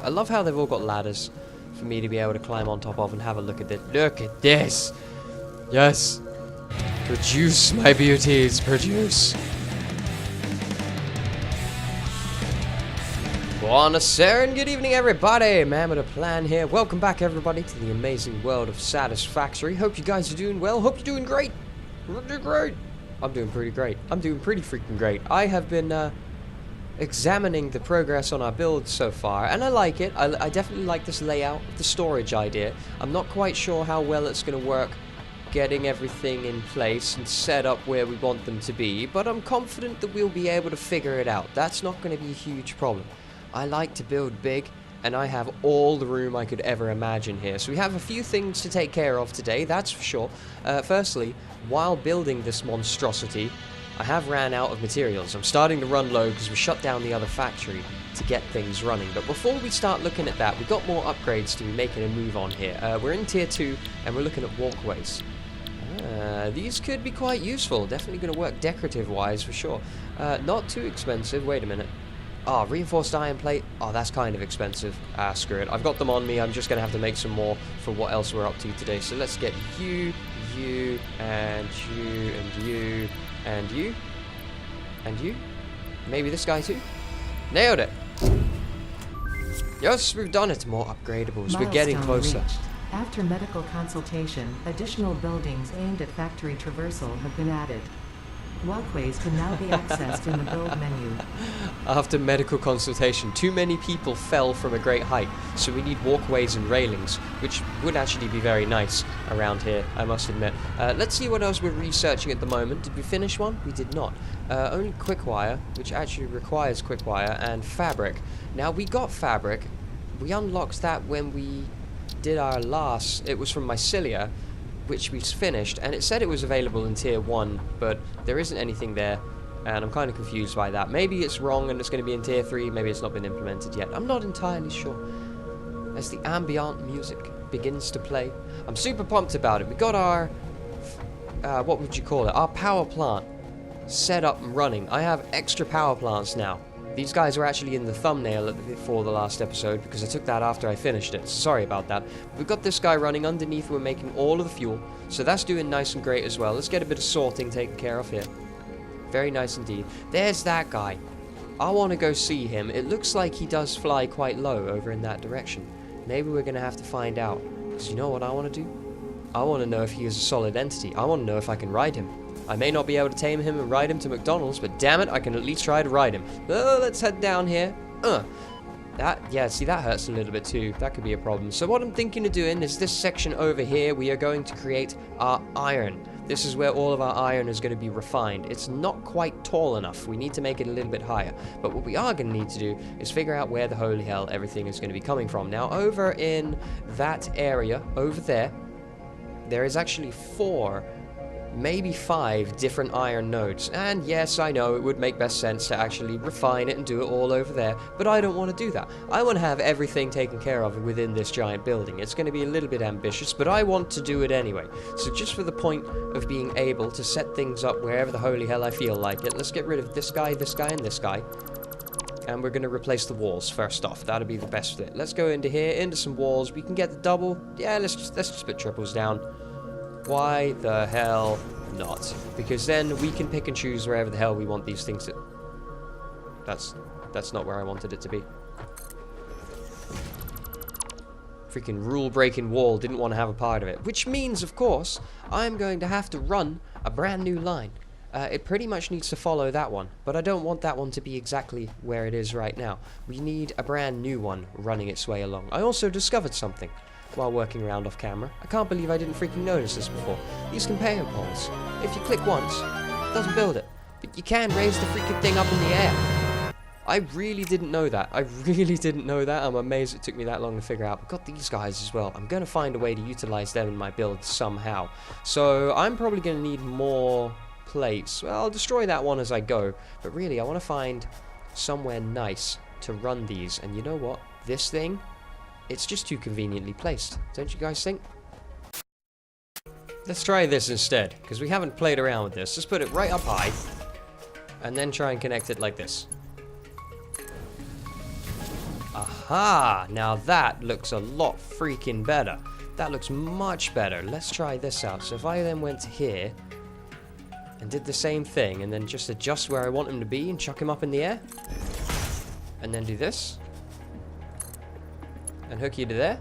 I love how they've all got ladders for me to be able to climb on top of and have a look at it. Look at this! Yes! Produce, my beauties, produce! Buonasera and good evening, everybody! MannwidaPlann here. Welcome back, everybody, to the amazing world of Satisfactory. Hope you guys are doing well. Hope you're doing great. I'm doing great. I'm doing pretty great. I'm doing pretty freaking great. I have been examining the progress on our build so far, and I like it. I definitely like this layout, the storage idea. I'm not quite sure how well it's going to work getting everything in place and set up where we want them to be, but I'm confident that we'll be able to figure it out. That's not going to be a huge problem. I like to build big, and I have all the room I could ever imagine here. So we have a few things to take care of today, that's for sure. Firstly, while building this monstrosity, I have ran out of materials. I'm starting to run low because we shut down the other factory to get things running. But before we start looking at that, we've got more upgrades to be making a move on here. We're in tier 2, and we're looking at walkways. These could be quite useful. Definitely going to work decorative-wise for sure. Not too expensive. Wait a minute. Oh, reinforced iron plate. Oh, that's kind of expensive. Ah, screw it. I've got them on me. I'm just going to have to make some more for what else we're up to today. So let's get you, and you, and you, and you, and you. Maybe this guy too. Nailed it. Yes, we've done it. More upgradables. We're getting closer. Reached. After medical consultation, additional buildings aimed at factory traversal have been added. Walkways can now be accessed in the build menu. After medical consultation, too many people fell from a great height, so we need walkways and railings, which would actually be very nice around here, I must admit. Let's see what else we're researching at the moment. Did we finish one? We did not. Only quick wire, which actually requires quick wire, and fabric. Now, we got fabric. We unlocked that when we did our last... It was from Mycelia, which we finished, and it said it was available in tier 1, but there isn't anything there, and I'm kind of confused by that. Maybe it's wrong and it's going to be in tier 3, maybe it's not been implemented yet. I'm not entirely sure. As the ambient music begins to play, I'm super pumped about it. We got our, what would you call it, our power plant set up and running. I have extra power plants now. These guys were actually in the thumbnail for the last episode because I took that after I finished it. Sorry about that. We've got this guy running underneath. We're making all of the fuel. So that's doing nice and great as well. Let's get a bit of sorting taken care of here. Very nice indeed. There's that guy. I want to go see him. It looks like he does fly quite low over in that direction. Maybe we're going to have to find out. Because you know what I want to do? I want to know if he is a solid entity. I want to know if I can ride him. I may not be able to tame him and ride him to McDonald's, but damn it, I can at least try to ride him. Let's head down here. Yeah, see, that hurts a little bit too. That could be a problem. So what I'm thinking of doing is this section over here, we are going to create our iron. This is where all of our iron is going to be refined. It's not quite tall enough. We need to make it a little bit higher. But what we are going to need to do is figure out where the holy hell everything is going to be coming from. Now, over in that area, over there, there is actually 4... maybe 5 different iron nodes. And yes, I know it would make best sense to actually refine it and do it all over there, but I don't want to do that. I want to have everything taken care of within this giant building. It's going to be a little bit ambitious, but I want to do it anyway. So just for the point of being able to set things up wherever the holy hell I feel like it, let's get rid of this guy, and this guy. And we're going to replace the walls first off. That'll be the best fit. Let's go into here, into some walls. We can get the double. Yeah, let's just put triples down. Why the hell not? Because then we can pick and choose wherever the hell we want these things to... That's not where I wanted it to be. Freaking rule-breaking wall didn't want to have a part of it. Which means, of course, I'm going to have to run a brand new line. It pretty much needs to follow that one, but I don't want that one to be exactly where it is right now. We need a brand new one running its way along. I also discovered something while working around off camera. I can't believe I didn't freaking notice this before. These companion poles, if you click once, it doesn't build it, but you can raise the freaking thing up in the air. I really didn't know that. I'm amazed it took me that long to figure out. I've got these guys as well. I'm going to find a way to utilize them in my build somehow. So I'm probably going to need more plates. Well, I'll destroy that one as I go, but really I want to find somewhere nice to run these. And you know what? This thing, it's just too conveniently placed, don't you guys think? Let's try this instead, because we haven't played around with this. Let's put it right up high, and then try and connect it like this. Aha. Aha! Now that looks a lot freaking better. That looks much better. Let's try this out. So if I then went to here and did the same thing and then just adjust where I want him to be and chuck him up in the air. And then do this. And hook you to there.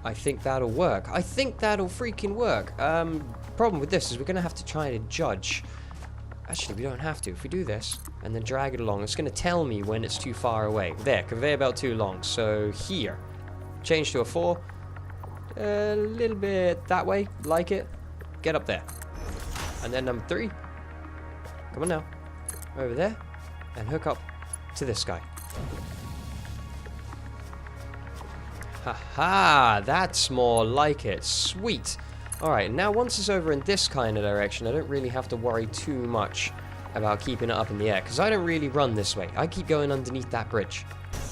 I think that'll work. I think that'll freaking work. Problem with this is we're going to have to try to judge. Actually, we don't have to. If we do this and then drag it along, it's going to tell me when it's too far away. There, conveyor belt too long. So here, change to a 4. A little bit that way, like it. Get up there. And then number 3. Come on now. Over there. And hook up to this guy. Haha, that's more like it. Sweet. Alright, now once it's over in this kind of direction, I don't really have to worry too much about keeping it up in the air, because I don't really run this way. I keep going underneath that bridge.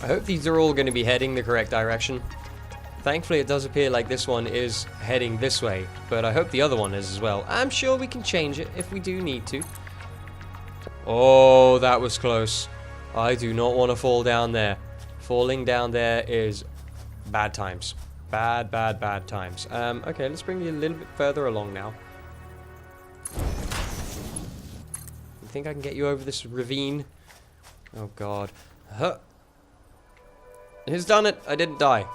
I hope these are all going to be heading the correct direction. Thankfully, it does appear like this one is heading this way, but I hope the other one is as well. I'm sure we can change it if we do need to. Oh, that was close. I do not want to fall down there. Falling down there is bad times. Bad, bad, bad times. Okay, let's bring you a little bit further along now. You think I can get you over this ravine? Oh, God. Huh. Who's done it? I didn't die.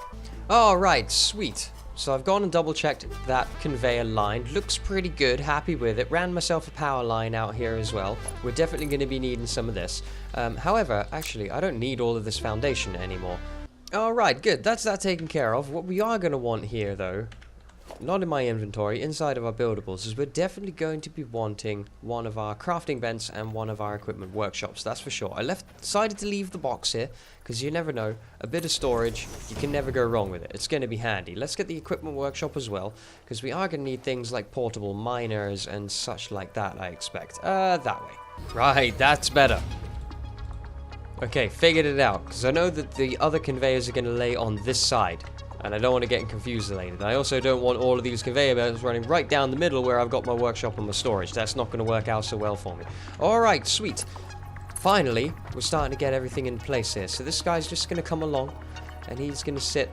Alright, sweet. So I've gone and double-checked that conveyor line. Looks pretty good. Happy with it. Ran myself a power line out here as well. We're definitely going to be needing some of this. However, actually, I don't need all of this foundation anymore. Alright, good. That's that taken care of. What we are going to want here, though, not in my inventory, inside of our buildables, is we're definitely going to be wanting one of our crafting vents and one of our equipment workshops, that's for sure. I decided to leave the box here, because you never know. A bit of storage, you can never go wrong with it. It's going to be handy. Let's get the equipment workshop as well, because we are going to need things like portable miners and such like that, I expect. That way. Right, that's better. Okay, figured it out, because I know that the other conveyors are going to lay on this side, and I don't want to get confused later. I also don't want all of these conveyor belts running right down the middle where I've got my workshop and my storage. That's not going to work out so well for me. Alright, sweet. Finally, we're starting to get everything in place here. So this guy's just going to come along, and he's going to sit.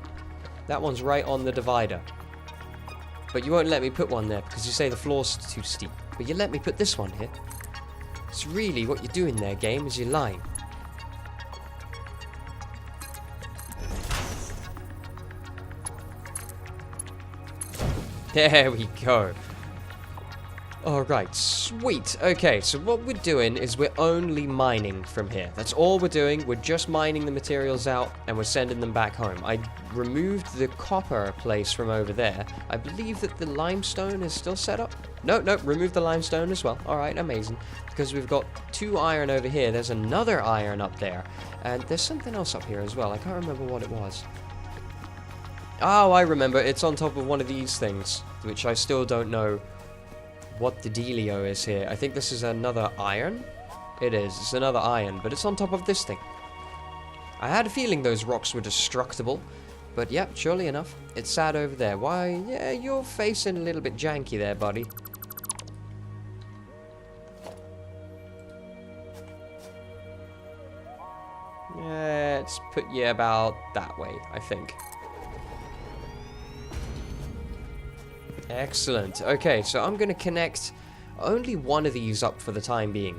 That one's right on the divider. But you won't let me put one there, because you say the floor's too steep. But you let me put this one here. It's really what you're doing there, game, is you're lying. There we go. Alright, sweet. Okay, so what we're doing is we're only mining from here. That's all we're doing. We're just mining the materials out and we're sending them back home. I removed the copper place from over there. I believe that the limestone is still set up. No, remove the limestone as well. Alright, amazing. Because we've got 2 iron over here. There's another iron up there. And there's something else up here as well. I can't remember what it was. Oh, I remember. It's on top of one of these things, which I still don't know what the dealio is here. I think this is another iron. It is. It's another iron, but it's on top of this thing. I had a feeling those rocks were destructible, but yep, surely enough, it sat over there. Why, yeah, you're facing a little bit janky there, buddy. Let's put you about that way, I think. Excellent. Okay, so I'm going to connect only one of these up for the time being.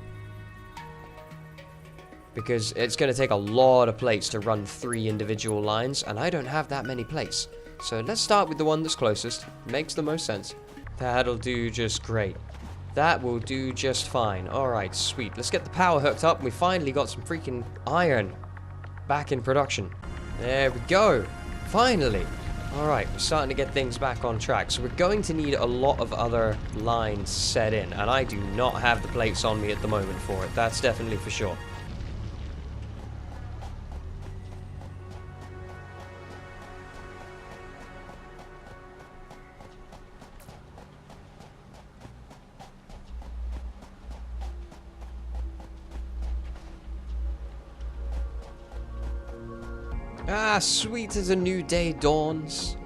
Because it's going to take a lot of plates to run 3 individual lines, and I don't have that many plates. So let's start with the one that's closest. Makes the most sense. That'll do just great. That will do just fine. Alright, sweet. Let's get the power hooked up. We finally got some freaking iron back in production. There we go. Finally. Alright, we're starting to get things back on track. So we're going to need a lot of other lines set in. And I do not have the plates on me at the moment for it. That's definitely for sure. Ah, sweet as a new day dawns.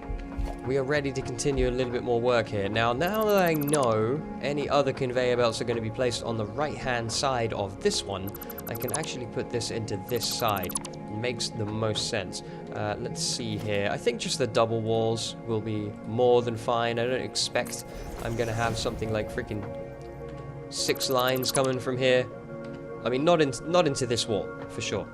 we are ready to continue a little bit more work here. Now that I know any other conveyor belts are going to be placed on the right-hand side of this one, I can actually put this into this side. It makes the most sense. Let's see here. I think just the double walls will be more than fine. I don't expect I'm going to have something like freaking 6 lines coming from here. I mean, not into this wall, for sure.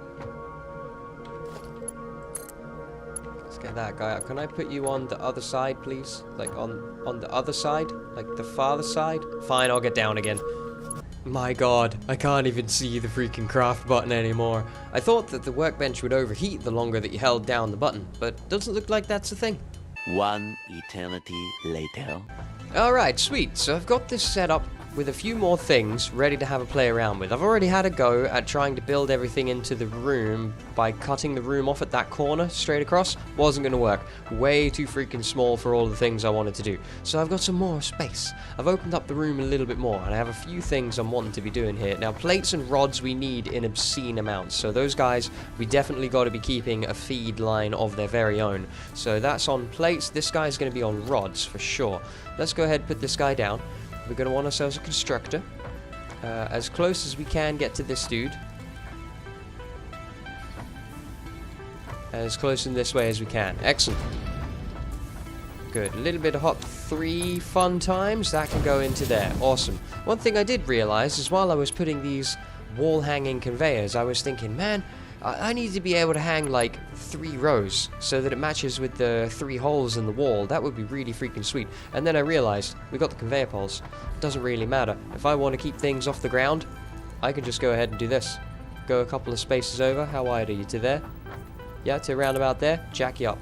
Let's get that guy up. Can I put you on the other side, please? Like, on the other side? Like, the farther side? Fine, I'll get down again. My god, I can't even see the freaking craft button anymore. I thought that the workbench would overheat the longer that you held down the button, but doesn't look like that's a thing. 1 eternity later. Alright, sweet. So I've got this set up with a few more things ready to have a play around with. I've already had a go at trying to build everything into the room by cutting the room off at that corner straight across. Wasn't going to work. Way too freaking small for all the things I wanted to do. So I've got some more space. I've opened up the room a little bit more, and I have a few things I'm wanting to be doing here. Now, plates and rods we need in obscene amounts. So those guys, we definitely got to be keeping a feed line of their very own. So that's on plates. This guy's going to be on rods for sure. Let's go ahead and put this guy down. We're going to want ourselves a constructor. As close as we can get to this dude. As close in this way as we can. Excellent. Good. A little bit of hot 3 fun times. That can go into there. Awesome. One thing I did realize is while I was putting these wall hanging conveyors, I was thinking, man, I need to be able to hang like 3 rows so that it matches with the 3 holes in the wall. That would be really freaking sweet. And then I realized we got the conveyor poles. It doesn't really matter. If I want to keep things off the ground, I can just go ahead and do this. Go a couple of spaces over. How wide are you? To there? Yeah, to around about there. Jack you up.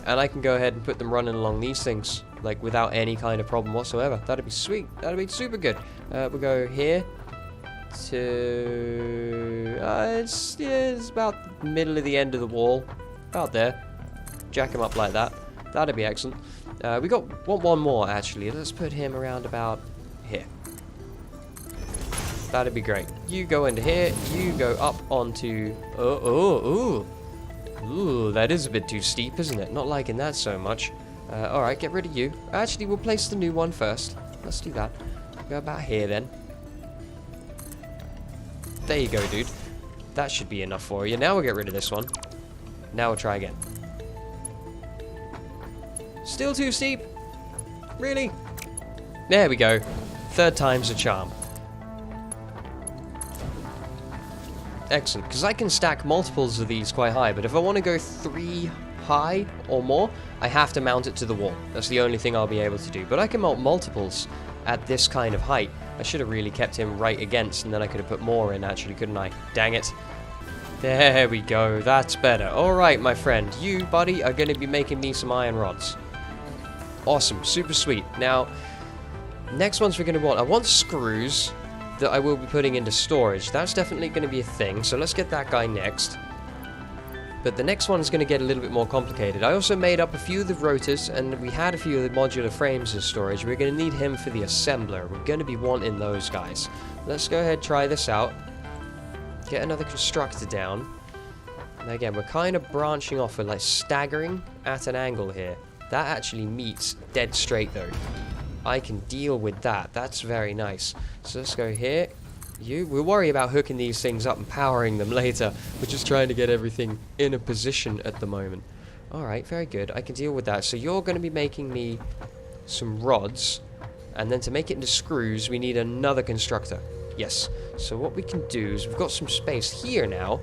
And I can go ahead and put them running along these things, like without any kind of problem whatsoever. That'd be sweet. That'd be super good. We'll go here. To it's about the middle of the end of the wall, about there. Jack him up like that. That'd be excellent. We want one more actually. Let's put him around about here. That'd be great. You go into here. You go up onto. Ooh, that is a bit too steep, isn't it? Not liking that so much. All right, get rid of you. Actually, we'll place the new one first. Let's do that. Go about here then. There you go, dude. That should be enough for you. Now we'll get rid of this one. Now we'll try again. Still too steep? Really? There we go. 3rd time's a charm. Excellent, because I can stack multiples of these quite high, but if I want to go 3 high or more, I have to mount it to the wall. That's the only thing I'll be able to do. But I can mount multiples at this kind of height. I should have really kept him right against, and then I could have put more in, actually, couldn't I? Dang it. There we go. That's better. Alright, my friend. You, buddy, are going to be making me some iron rods. Awesome. Super sweet. Now, next ones we're going to want. I want screws that I will be putting into storage. That's definitely going to be a thing, so let's get that guy next. But the next one is going to get a little bit more complicated. I also made up a few of the rotors, and we had a few of the modular frames as storage. We're going to need him for the assembler. We're going to be wanting those guys. Let's go ahead and try this out. Get another constructor down. And again, we're kind of branching off. We're like staggering at an angle here. That actually meets dead straight though. I can deal with that. That's very nice. So let's go here. We'll worry about hooking these things up and powering them later. We're just trying to get everything in a position at the moment. Alright, very good. I can deal with that. So you're going to be making me some rods. And then to make it into screws, we need another constructor. Yes. So what we can do is we've got some space here now.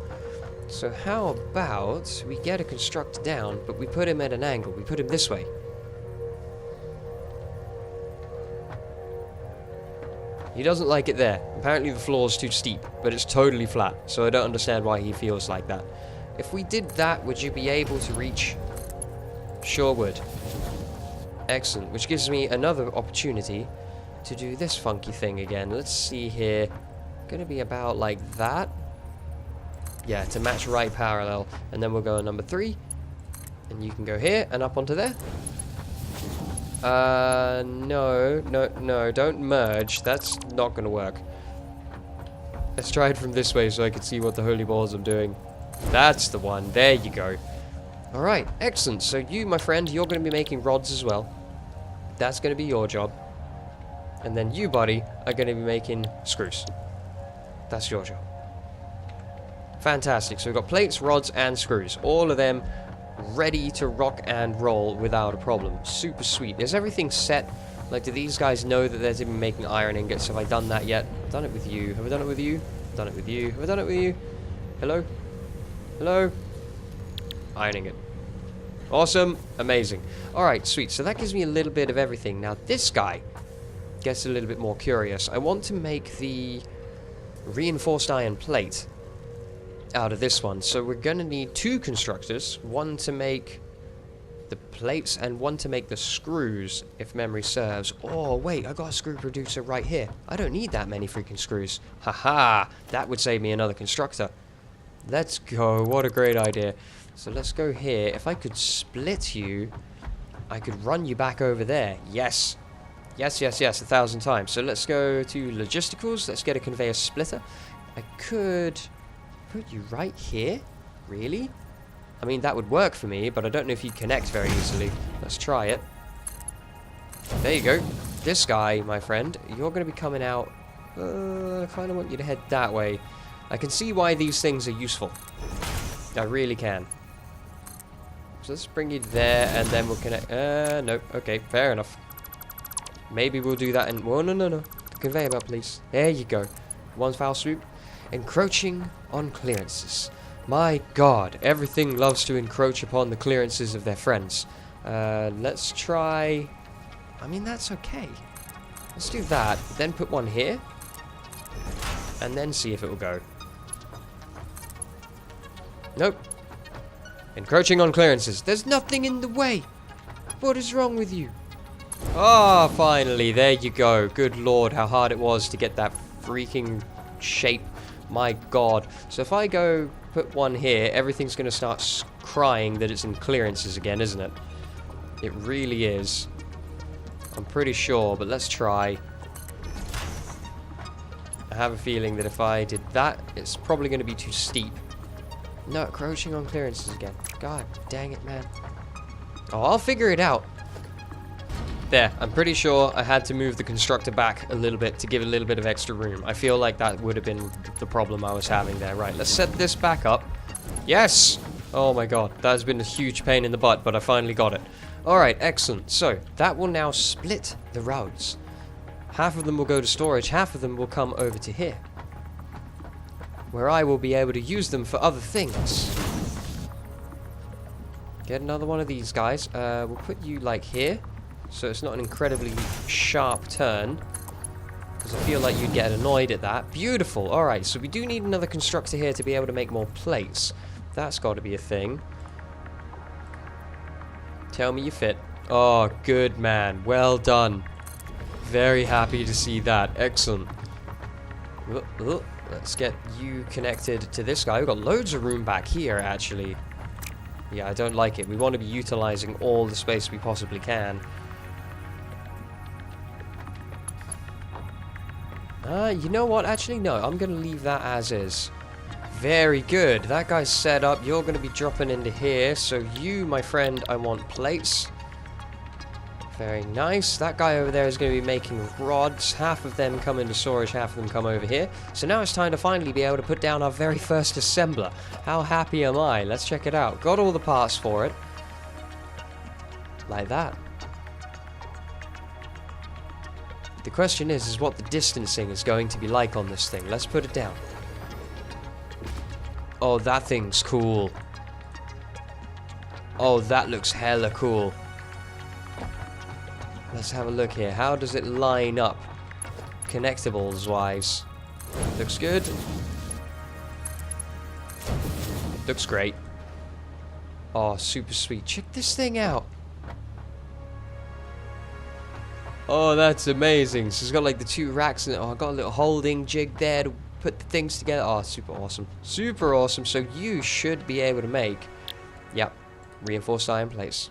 So how about we get a constructor down, but we put him at an angle. We put him this way. He doesn't like it there. Apparently the floor's too steep, but it's totally flat, so I don't understand why he feels like that. If we did that, would you be able to reach? Sure would. Excellent, which gives me another opportunity to do this funky thing again. Let's see here. Gonna be about like that. Yeah, to match right parallel. And then we'll go on number 3. And you can go here and up onto there. No, don't merge. That's not gonna work. Let's try it from this way so I can see what the holy balls I'm doing. That's the one. There you go. Alright, excellent. So you, my friend, you're going to be making rods as well. That's going to be your job. And then you, buddy, are going to be making screws. That's your job. Fantastic. So we've got plates, rods, and screws. All of them ready to rock and roll without a problem. Super sweet. Is everything set? Like, do these guys know that they're to be making iron ingots? Have I done that yet? I've done it with you. Have I done it with you? I've done it with you. Have I done it with you? Hello? Hello? Iron ingot. Awesome. Amazing. Alright, sweet. So that gives me a little bit of everything. Now, this guy gets a little bit more curious. I want to make the reinforced iron plate out of this one. So we're going to need 2 constructors. One to make the plates and one to make the screws, if memory serves. Oh, wait, I got a screw producer right here. I don't need that many freaking screws. Haha, that would save me another constructor. Let's go. What a great idea. So let's go here. If I could split you, I could run you back over there. Yes. Yes, yes, yes, 1,000 times. So let's go to logisticals. Let's get a conveyor splitter. I could put you right here. Really? I mean, that would work for me, but I don't know if you'd connect very easily. Let's try it. There you go. This guy, my friend, you're going to be coming out. I kind of want you to head that way. I can see why these things are useful. I really can. So let's bring you there, and then we'll connect. Nope. Okay, fair enough. Maybe we'll do that in... Whoa, no. Conveyor belt, please. There you go. One foul swoop. Encroaching on clearances. My god, everything loves to encroach upon the clearances of their friends. Let's try... I mean, that's okay. Let's do that. Then put one here. And then see if it will go. Nope. Encroaching on clearances. There's nothing in the way. What is wrong with you? Ah, finally. There you go. Good lord, how hard it was to get that freaking shape. My god. So if I go put one here, everything's going to start crying that it's in clearances again, isn't it? It really is. I'm pretty sure, but let's try. I have a feeling that if I did that, it's probably going to be too steep. No, encroaching on clearances again. God dang it, man. Oh, I'll figure it out. There, I'm pretty sure I had to move the constructor back a little bit to give it a little bit of extra room. I feel like that would have been the problem I was having there. Right, let's set this back up. Yes! Oh my god, that has been a huge pain in the butt, but I finally got it. Alright, excellent. So, that will now split the routes. Half of them will go to storage, half of them will come over to here, where I will be able to use them for other things. Get another one of these guys. We'll put you, like, here. So it's not an incredibly sharp turn, because I feel like you'd get annoyed at that. Beautiful. Alright, so we do need another constructor here to be able to make more plates. That's got to be a thing. Tell me you fit. Oh, good man. Well done. Very happy to see that. Excellent. Let's get you connected to this guy. We've got loads of room back here, actually. Yeah, I don't like it. We want to be utilizing all the space we possibly can. You know what? Actually, no. I'm going to leave that as is. Very good. That guy's set up. You're going to be dropping into here. So you, my friend, I want plates. Very nice. That guy over there is going to be making rods. Half of them come into storage, half of them come over here. So now it's time to finally be able to put down our very first assembler. How happy am I? Let's check it out. Got all the parts for it. Like that. The question is what the distancing is going to be like on this thing. Let's put it down. Oh, that thing's cool. Oh, that looks hella cool. Let's have a look here. How does it line up? Connectables-wise. Looks good. Looks great. Oh, super sweet. Check this thing out. Oh, that's amazing. So it's got like the 2 racks in it. Oh, I got a little holding jig there to put the things together. Oh, super awesome. Super awesome. So you should be able to make, yep, reinforced iron plates.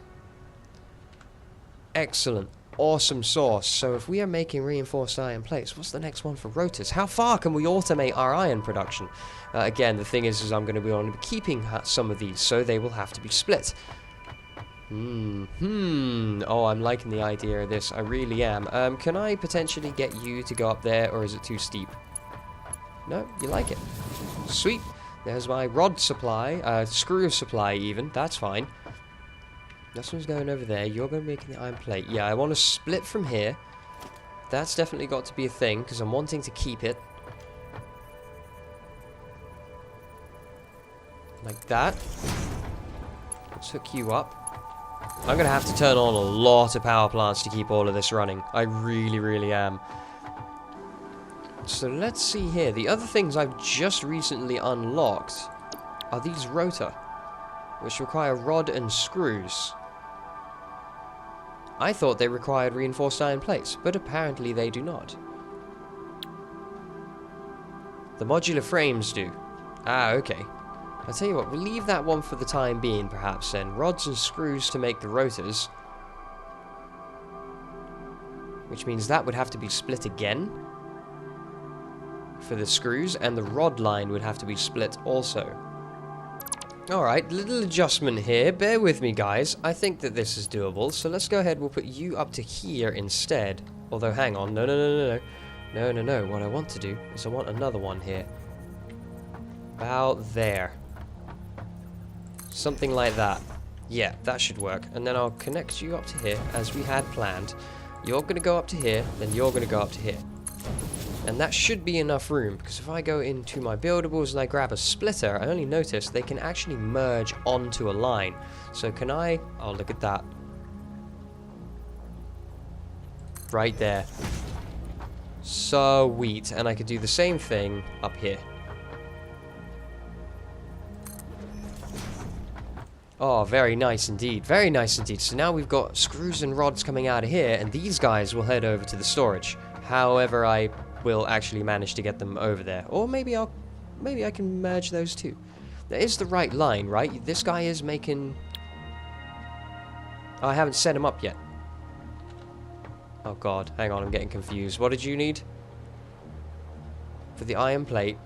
Excellent. awesome source. So if we are making reinforced iron plates, what's the next one for rotors? How far can we automate our iron production? Again, the thing is I'm going to be keeping some of these, so they will have to be split. Oh, I'm liking the idea of this. I really am. Can I potentially get you to go up there, or is it too steep? No, you like it. Sweet. There's my rod supply, screw supply even. That's fine. This one's going over there. You're going to be making the iron plate. Yeah, I want to split from here. That's definitely got to be a thing, because I'm wanting to keep it. Like that. Let's hook you up. I'm going to have to turn on a lot of power plants to keep all of this running. I really, really am. So let's see here. The other things I've just recently unlocked are these rotor, which require rod and screws. I thought they required reinforced iron plates, but apparently they do not. The modular frames do. Ah, okay. I'll tell you what, we'll leave that one for the time being, perhaps, then. Rods and screws to make the rotors. Which means that would have to be split again for the screws, and the rod line would have to be split also. Alright, little adjustment here. Bear with me, guys. I think that this is doable, so let's go ahead. We'll put you up to here instead. Although, hang on. No. No. What I want to do is I want another one here. About there. Something like that. Yeah, that should work. And then I'll connect you up to here, as we had planned. You're going to go up to here, then you're going to go up to here. And that should be enough room, because if I go into my buildables and I grab a splitter, I only noticed they can actually merge onto a line. So can I... Oh, look at that. Right there. Sweet. And I could do the same thing up here. Oh, very nice indeed. Very nice indeed. So now we've got screws and rods coming out of here, and these guys will head over to the storage. However, I will actually manage to get them over there. Or maybe I can merge those two. That is the right line, right? This guy is making... Oh, I haven't set him up yet. Oh god, hang on, I'm getting confused. What did you need? For the iron plate.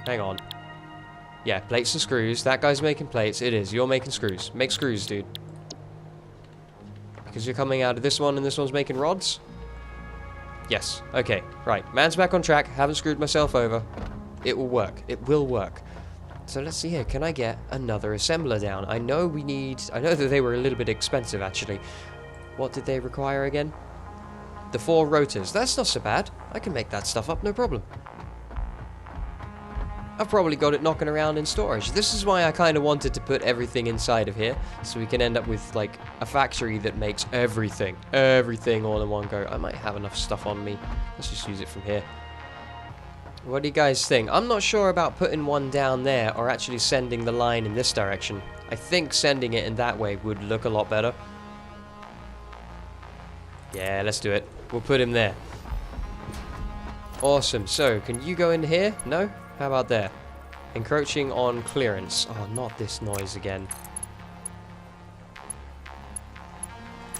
Hang on. Yeah, plates and screws. That guy's making plates. It is. You're making screws. Make screws, dude. Because you're coming out of this one and this one's making rods? Yes. Okay. Right. Man's back on track. Haven't screwed myself over. It will work. It will work. So let's see here. Can I get another assembler down? I know we need... I know that they were a little bit expensive, actually. What did they require again? The 4 rotors. That's not so bad. I can make that stuff up, no problem. I've probably got it knocking around in storage. This is why I kind of wanted to put everything inside of here, so we can end up with, like, a factory that makes everything. Everything all in one go. I might have enough stuff on me. Let's just use it from here. What do you guys think? I'm not sure about putting one down there or actually sending the line in this direction. I think sending it in that way would look a lot better. Yeah, let's do it. We'll put him there. Awesome. So, can you go in here? No? How about there? Encroaching on clearance. Oh, not this noise again.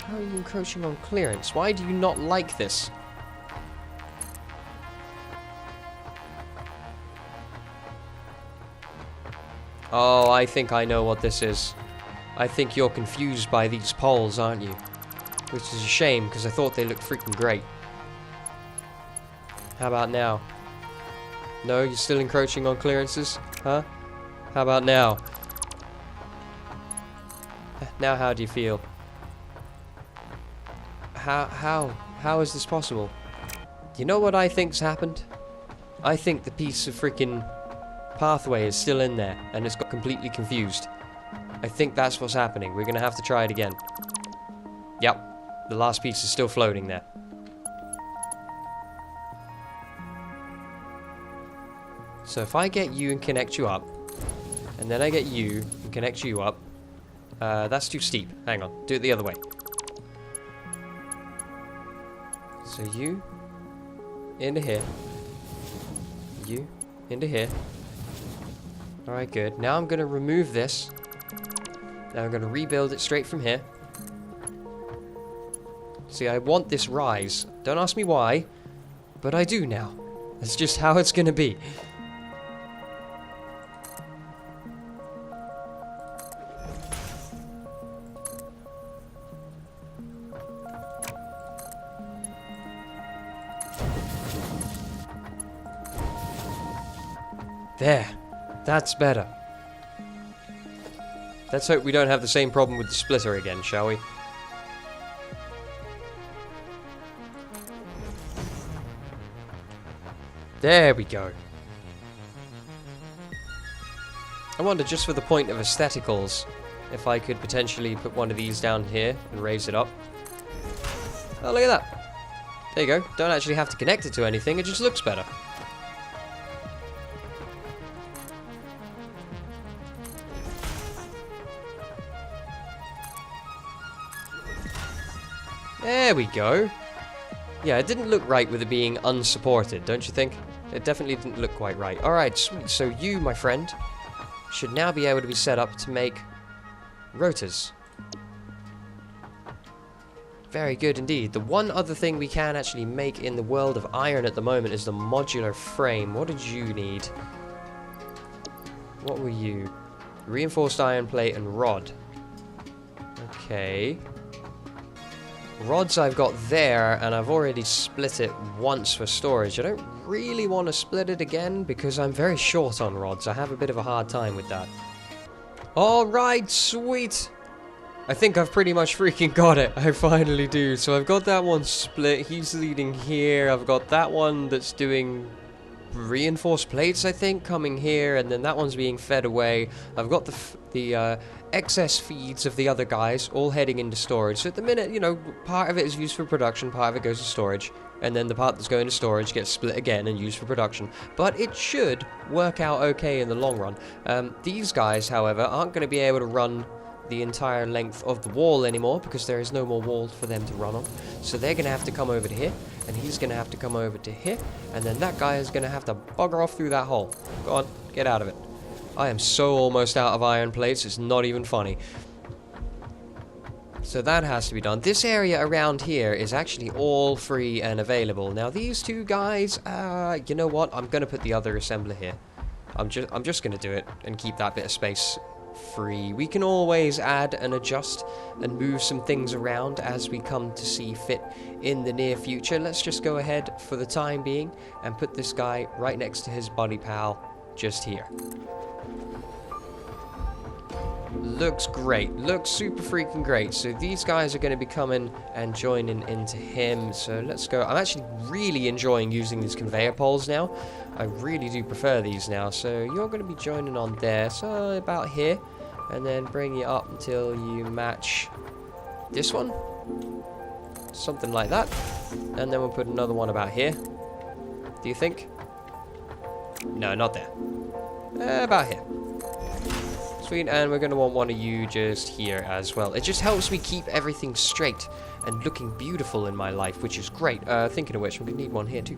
How are you encroaching on clearance? Why do you not like this? Oh, I think I know what this is. I think you're confused by these poles, aren't you? Which is a shame, because I thought they looked freaking great. How about now? No, you're still encroaching on clearances? Huh? How about now? Now how do you feel? How is this possible? You know what I think's happened? I think the piece of freaking pathway is still in there, and it's got completely confused. I think that's what's happening. We're gonna have to try it again. Yep, the last piece is still floating there. So if I get you and connect you up, and then I get you and connect you up, that's too steep. Hang on, do it the other way. So you into here, you into here. Alright, good. Now I'm going to remove this. Now I'm going to rebuild it straight from here. See, I want this rise. Don't ask me why, but I do now. That's just how it's gonna be. There. That's better. Let's hope we don't have the same problem with the splitter again, shall we? There we go. I wonder, just for the point of aestheticals, if I could potentially put one of these down here and raise it up. Oh, look at that. There you go. Don't actually have to connect it to anything, it just looks better. There we go. Yeah, it didn't look right with it being unsupported, don't you think? It definitely didn't look quite right. Alright, sweet. So you, my friend, should now be able to be set up to make rotors. Very good indeed. The one other thing we can actually make in the world of iron at the moment is the modular frame. What did you need? What were you? Reinforced iron plate and rod. Okay. Rods I've got there, and I've already split it once for storage. I don't really want to split it again because I'm very short on rods. I have a bit of a hard time with that. Alright, sweet! I think I've pretty much freaking got it. I finally do. So I've got that one split. He's leading here. I've got that one that's doing reinforced plates, I think, coming here, and then that one's being fed away. I've got the excess feeds of the other guys all heading into storage. So at the minute, you know, part of it is used for production, part of it goes to storage, and then the part that's going to storage gets split again and used for production. But it should work out okay in the long run. These guys, however, aren't going to be able to run the entire length of the wall anymore because there is no more wall for them to run on. So they're going to have to come over to here, and he's going to have to come over to here, and then that guy is going to have to bugger off through that hole. Go on, get out of it. I am so almost out of iron plates, it's not even funny. So that has to be done. This area around here is actually all free and available. Now these two guys, you know what? I'm going to put the other assembler here. I'm just going to do it and keep that bit of space free. We can always add and adjust and move some things around as we come to see fit in the near future. Let's just go ahead for the time being and put this guy right next to his buddy pal just here. Looks great. Looks super freaking great. So these guys are going to be coming and joining into him. So let's go. I'm actually really enjoying using these conveyor poles now. I really do prefer these now. So you're going to be joining on there. So about here. And then bring you up until you match this one. Something like that. And then we'll put another one about here. Do you think? No, not there. About here. Sweet, and we're going to want one of you just here as well. It just helps me keep everything straight and looking beautiful in my life, which is great. Thinking of which, we're going to need one here too.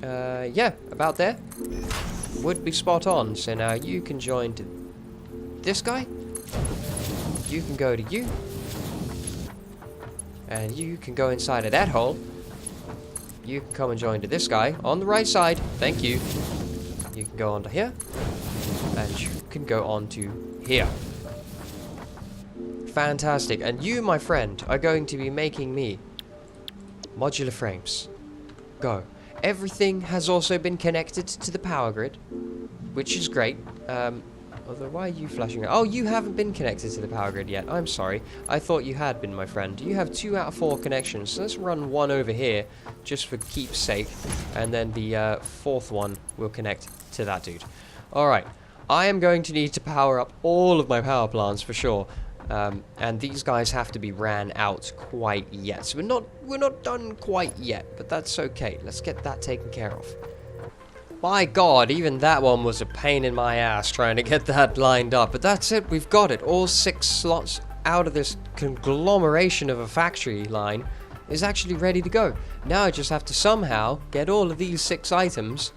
Yeah, about there. Would be spot on. So now you can join to this guy. You can go to you. And you can go inside of that hole. You can come and join to this guy on the right side. Thank you. You can go on to here. And you can go on to here. Fantastic. And you, my friend, are going to be making me modular frames. Go. Everything has also been connected to the power grid, which is great. Although, why are you flashing? Oh, you haven't been connected to the power grid yet. I'm sorry. I thought you had been, my friend. You have 2 out of 4 connections. So let's run one over here, just for keep's sake. And then the 4th one will connect to that dude. Alright. I am going to need to power up all of my power plants for sure. And these guys have to be ran out quite yet. So we're not done quite yet, but that's okay. Let's get that taken care of. My god, even that one was a pain in my ass trying to get that lined up. But that's it, we've got it. All 6 slots out of this conglomeration of a factory line is actually ready to go. Now I just have to somehow get all of these 6 items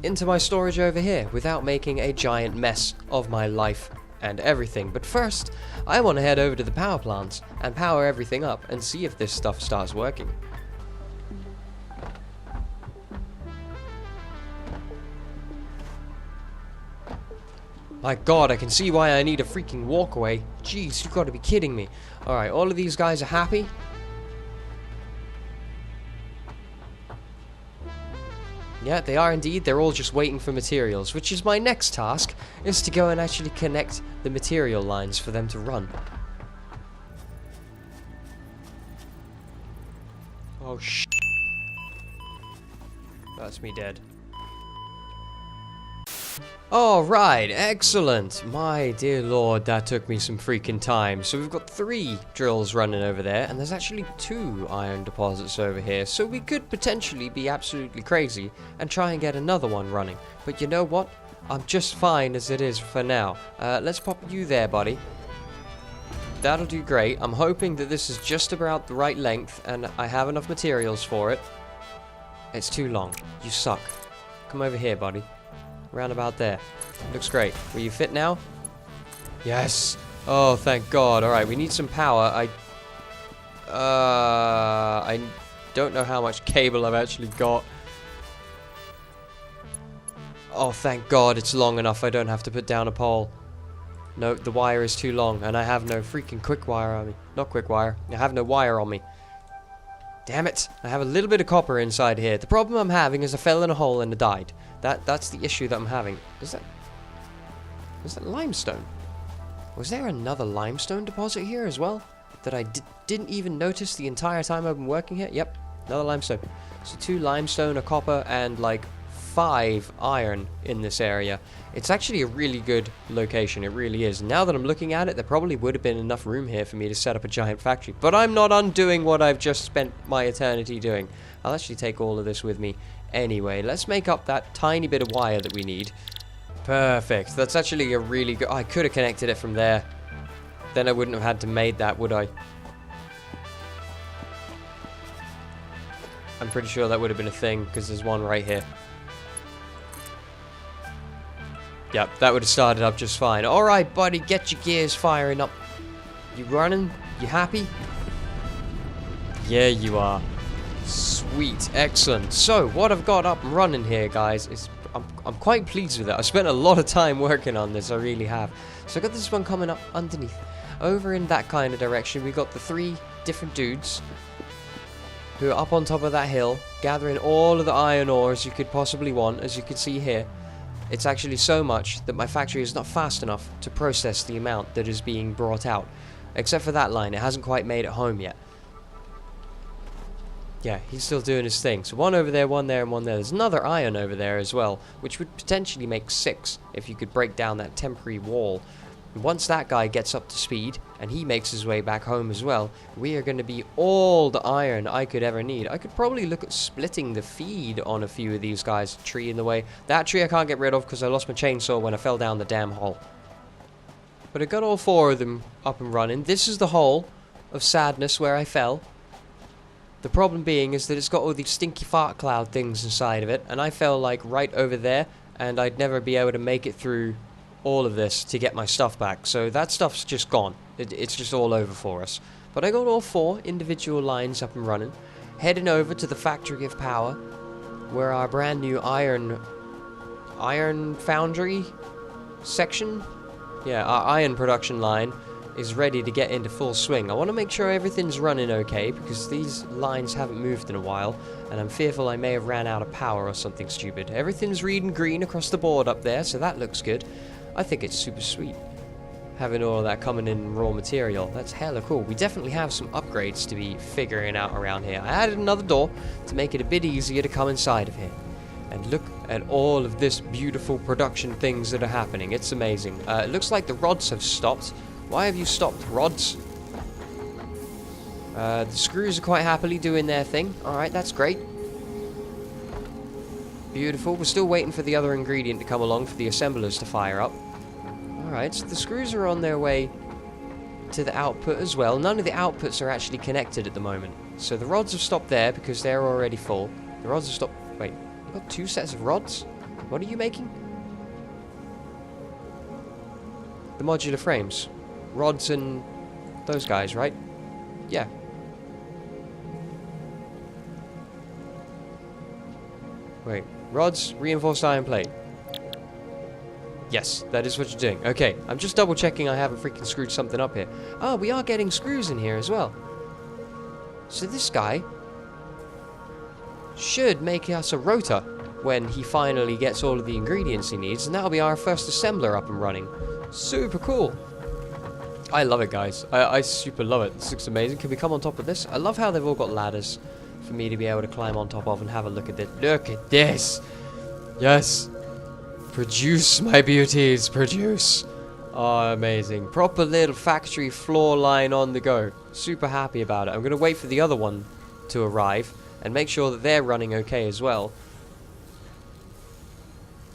into my storage over here without making a giant mess of my life and everything. But first, I want to head over to the power plants and power everything up and see if this stuff starts working. My god, I can see why I need a freaking walkway. Jeez, you've got to be kidding me. Alright, all of these guys are happy. Yeah, they are indeed. They're all just waiting for materials, which is my next task, is to go and actually connect the material lines for them to run. Oh, that's me dead. Alright, excellent. My dear lord, that took me some freaking time. So we've got 3 drills running over there, and there's actually 2 iron deposits over here. So we could potentially be absolutely crazy and try and get another one running. But you know what? I'm just fine as it is for now. Let's pop you there, buddy. That'll do great. I'm hoping that this is just about the right length, and I have enough materials for it. It's too long. You suck. Come over here, buddy. Round about there. Looks great. Will you fit now? Yes! Oh, thank God. Alright, we need some power. I don't know how much cable I've actually got. Oh, thank God it's long enough. I don't have to put down a pole. No, the wire is too long, and I have no freaking quick wire on me. Not quick wire. I have no wire on me. Damn it! I have a little bit of copper inside here. The problem I'm having is I fell in a hole and I died. That's the issue that I'm having. Is that limestone? Was there another limestone deposit here as well? That I didn't even notice the entire time I've been working here? Yep, another limestone. So 2 limestone, a copper, and like 5 iron in this area. It's actually a really good location, it really is. Now that I'm looking at it, there probably would have been enough room here for me to set up a giant factory. But I'm not undoing what I've just spent my eternity doing. I'll actually take all of this with me anyway. Let's make up that tiny bit of wire that we need. Perfect. That's actually a really good... I could have connected it from there. Then I wouldn't have had to made that, would I? I'm pretty sure that would have been a thing, because there's one right here. Yep, that would have started up just fine. Alright, buddy, get your gears firing up. You running? You happy? Yeah, you are. Sweet, excellent. So, what I've got up and running here, guys, is I'm quite pleased with it. I spent a lot of time working on this, I really have. So I got this one coming up underneath. Over in that kind of direction, we got the 3 different dudes who are up on top of that hill, gathering all of the iron ores you could possibly want, as you can see here. It's actually so much that my factory is not fast enough to process the amount that is being brought out. Except for that line, it hasn't quite made it home yet. Yeah, he's still doing his thing. So 1 over there, 1 there, and 1 there. There's another iron over there as well, which would potentially make 6 if you could break down that temporary wall. And once that guy gets up to speed, and he makes his way back home as well, we are going to be all the iron I could ever need. I could probably look at splitting the feed on a few of these guys. Tree in the way. That tree I can't get rid of because I lost my chainsaw when I fell down the damn hole. But I got all 4 of them up and running. This is the hole of sadness where I fell. The problem being is that it's got all these stinky fart cloud things inside of it, and I fell like right over there, and I'd never be able to make it through all of this to get my stuff back. So that stuff's just gone. It's just all over for us. But I got all 4 individual lines up and running, heading over to the Factory of Power, where our brand new iron Foundry section, yeah, our iron production line is ready to get into full swing. I want to make sure everything's running okay, because these lines haven't moved in a while, and I'm fearful I may have ran out of power or something stupid. Everything's reading green across the board up there, so that looks good. I think it's super sweet, having all of that coming in raw material. That's hella cool. We definitely have some upgrades to be figuring out around here. I added another door to make it a bit easier to come inside of here. And look at all of this beautiful production things that are happening. It's amazing. It looks like the rods have stopped. Why have you stopped, rods? The screws are quite happily doing their thing. Alright, that's great. Beautiful. We're still waiting for the other ingredient to come along for the assemblers to fire up. Alright, so the screws are on their way to the output as well. None of the outputs are actually connected at the moment. So the rods have stopped there because they're already full. The rods have stopped... Wait, you've got 2 sets of rods? What are you making? the modular frames. Rods and those guys, right? Yeah. Wait. Rods, reinforced iron plate. Yes, that is what you're doing. Okay, I'm just double checking I haven't freaking screwed something up here. Oh, we are getting screws in here as well. So this guy should make us a rotor when he finally gets all of the ingredients he needs, and that'll be our first assembler up and running. Super cool. I love it, guys. I super love it. This looks amazing. Can we come on top of this? I love how they've all got ladders for me to be able to climb on top of and have a look at this. Look at this. Yes. Produce, my beauties. Produce. Oh, amazing. Proper little factory floor line on the go. Super happy about it. I'm going to wait for the other one to arrive and make sure that they're running okay as well.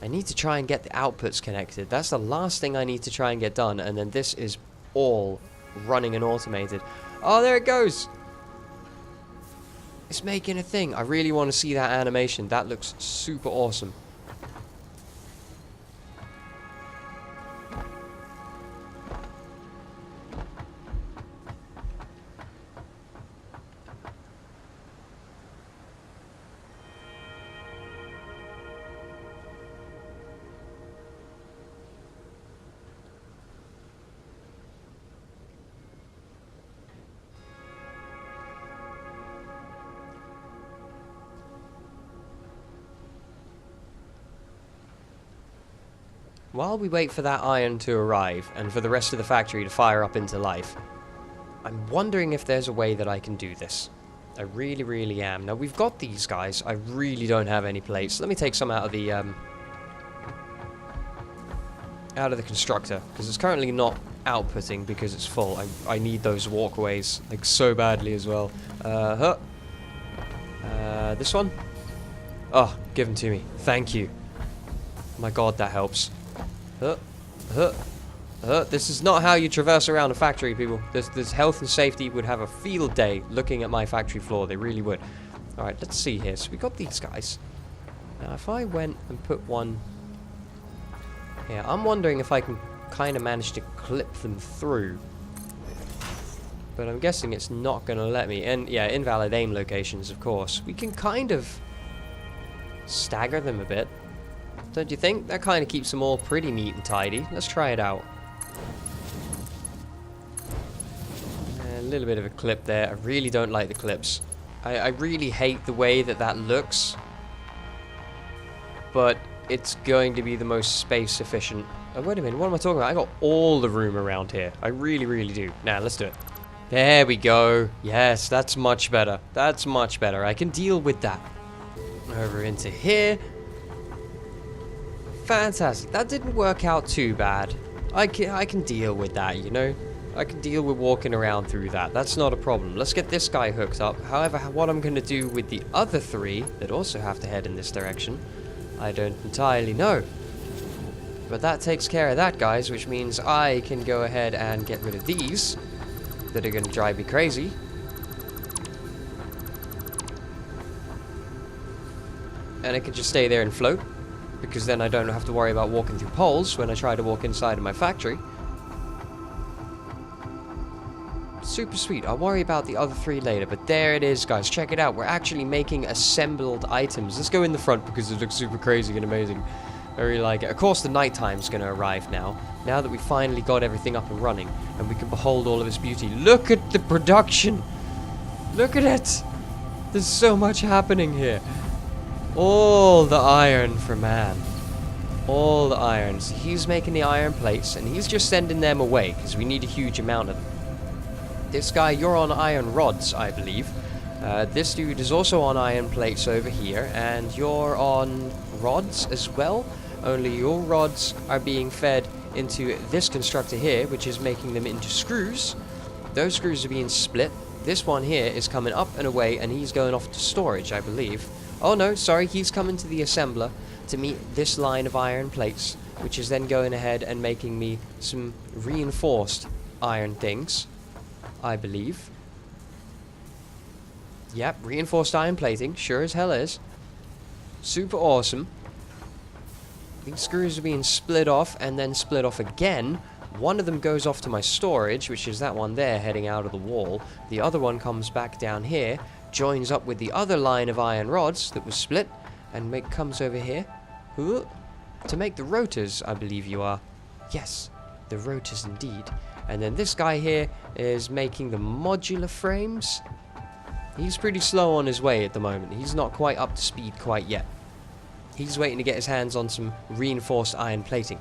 I need to try and get the outputs connected. That's the last thing I need to try and get done. And then this is all running and automated. Oh, there it goes. It's making a thing. I really want to see that animation. That looks super awesome. While we wait for that iron to arrive, and for the rest of the factory to fire up into life, I'm wondering if there's a way that I can do this. I really, really am. Now, we've got these guys. I really don't have any plates. Let me take some out of the constructor, because it's currently not outputting because it's full. I need those walkways, like, so badly as well. This one? Oh, give them to me. Thank you. My god, that helps. This is not how you traverse around a factory, people. This health and safety would have a field day looking at my factory floor. They really would. Alright, let's see here. So we got these guys. Now, if I went and put one here, I'm wondering if I can kind of manage to clip them through. But I'm guessing it's not going to let me. And yeah, invalid aim locations, of course. We can kind of stagger them a bit. Don't you think? That kind of keeps them all pretty neat and tidy. Let's try it out. A little bit of a clip there. I really don't like the clips. I really hate the way that that looks. But it's going to be the most space efficient. Oh, wait a minute. What am I talking about? I got all the room around here. I really, really do. Now, let's do it. There we go. Yes, that's much better. That's much better. I can deal with that. Over into here. Fantastic. That didn't work out too bad. I can deal with that, you know. I can deal with walking around through that. That's not a problem. Let's get this guy hooked up. However, what I'm going to do with the other three that also have to head in this direction, I don't entirely know. But that takes care of that, guys, which means I can go ahead and get rid of these that are going to drive me crazy. And it can just stay there and float, because then I don't have to worry about walking through poles when I try to walk inside of my factory. Super sweet. I'll worry about the other three later, but there it is, guys. Check it out. We're actually making assembled items. Let's go in the front because it looks super crazy and amazing. I really like it. Of course, the nighttime's going to arrive now that we finally got everything up and running, and we can behold all of its beauty. Look at the production! Look at it! There's so much happening here. All the iron for man. All the irons. He's making the iron plates, and he's just sending them away, because we need a huge amount of them. This guy, you're on iron rods, I believe. This dude is also on iron plates over here, and you're on rods as well. Only your rods are being fed into this constructor here, which is making them into screws. Those screws are being split. This one here is coming up and away, and he's going off to storage, I believe. Oh no, sorry, he's coming to the assembler to meet this line of iron plates, which is then going ahead and making me some reinforced iron things, I believe. Yep, reinforced iron plating, sure as hell is. Super awesome. These screws are being split off and then split off again One of them goes off to my storage, which is that one there heading out of the wall. The other one comes back down here, joins up with the other line of iron rods that was split, and comes over here to make the rotors, I believe you are. Yes, the rotors indeed. And then this guy here is making the modular frames. He's pretty slow on his way at the moment. He's not quite up to speed quite yet. He's waiting to get his hands on some reinforced iron plating.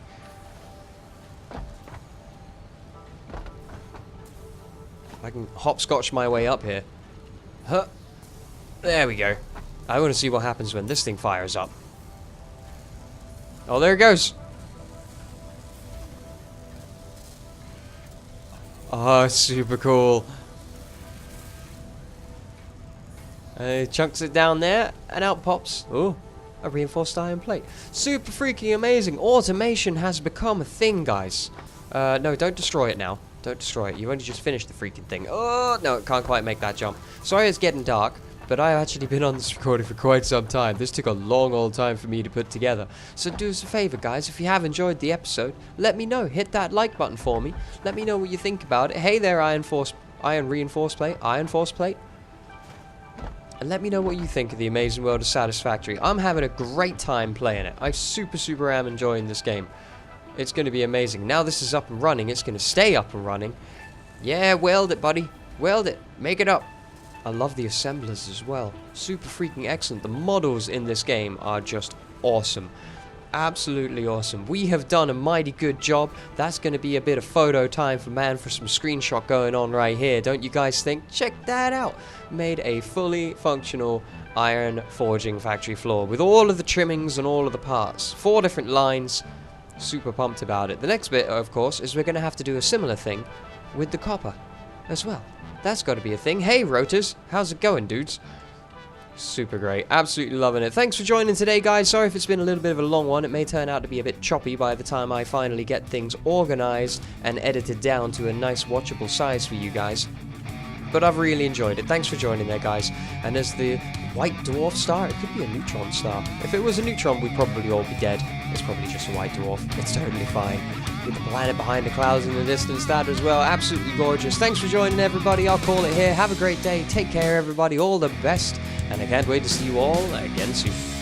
I can hopscotch my way up here. Huh. There we go. I want to see what happens when this thing fires up. Oh, there it goes. Oh, super cool. Chunks it down there, and out pops. Oh, a reinforced iron plate. Super freaking amazing. Automation has become a thing, guys. No, don't destroy it now. Don't destroy it. You only just finished the freaking thing. Oh, no, it can't quite make that jump. Sorry it's getting dark, but I've actually been on this recording for quite some time. This took a long old time for me to put together. So do us a favor, guys. If you have enjoyed the episode, let me know. Hit that like button for me. Let me know what you think about it. Hey there, iron reinforced plate. And let me know what you think of the amazing world of Satisfactory. I'm having a great time playing it. I super am enjoying this game. It's going to be amazing. Now this is up and running, it's going to stay up and running. Yeah, weld it, buddy. Weld it. Make it up. I love the assemblers as well. Super freaking excellent. The models in this game are just awesome. Absolutely awesome. We have done a mighty good job. That's going to be a bit of photo time for man for some screenshot going on right here. Don't you guys think? Check that out. Made a fully functional iron forging factory floor with all of the trimmings and all of the parts. 4 different lines. Super pumped about it. The next bit, of course, is we're going to have to do a similar thing with the copper as well. That's got to be a thing. Hey, rotors. How's it going, dudes? Super great. Absolutely loving it. Thanks for joining today, guys. Sorry if it's been a little bit of a long one. It may turn out to be a bit choppy by the time I finally get things organized and edited down to a nice watchable size for you guys. But I've really enjoyed it. Thanks for joining there, guys. And as the white dwarf star, it could be a neutron star. If it was a neutron, we'd probably all be dead. It's probably just a white dwarf. It's totally fine. With the planet behind the clouds in the distance, that as well. Absolutely gorgeous. Thanks for joining, everybody. I'll call it here. Have a great day. Take care, everybody. All the best. And I can't wait to see you all again soon.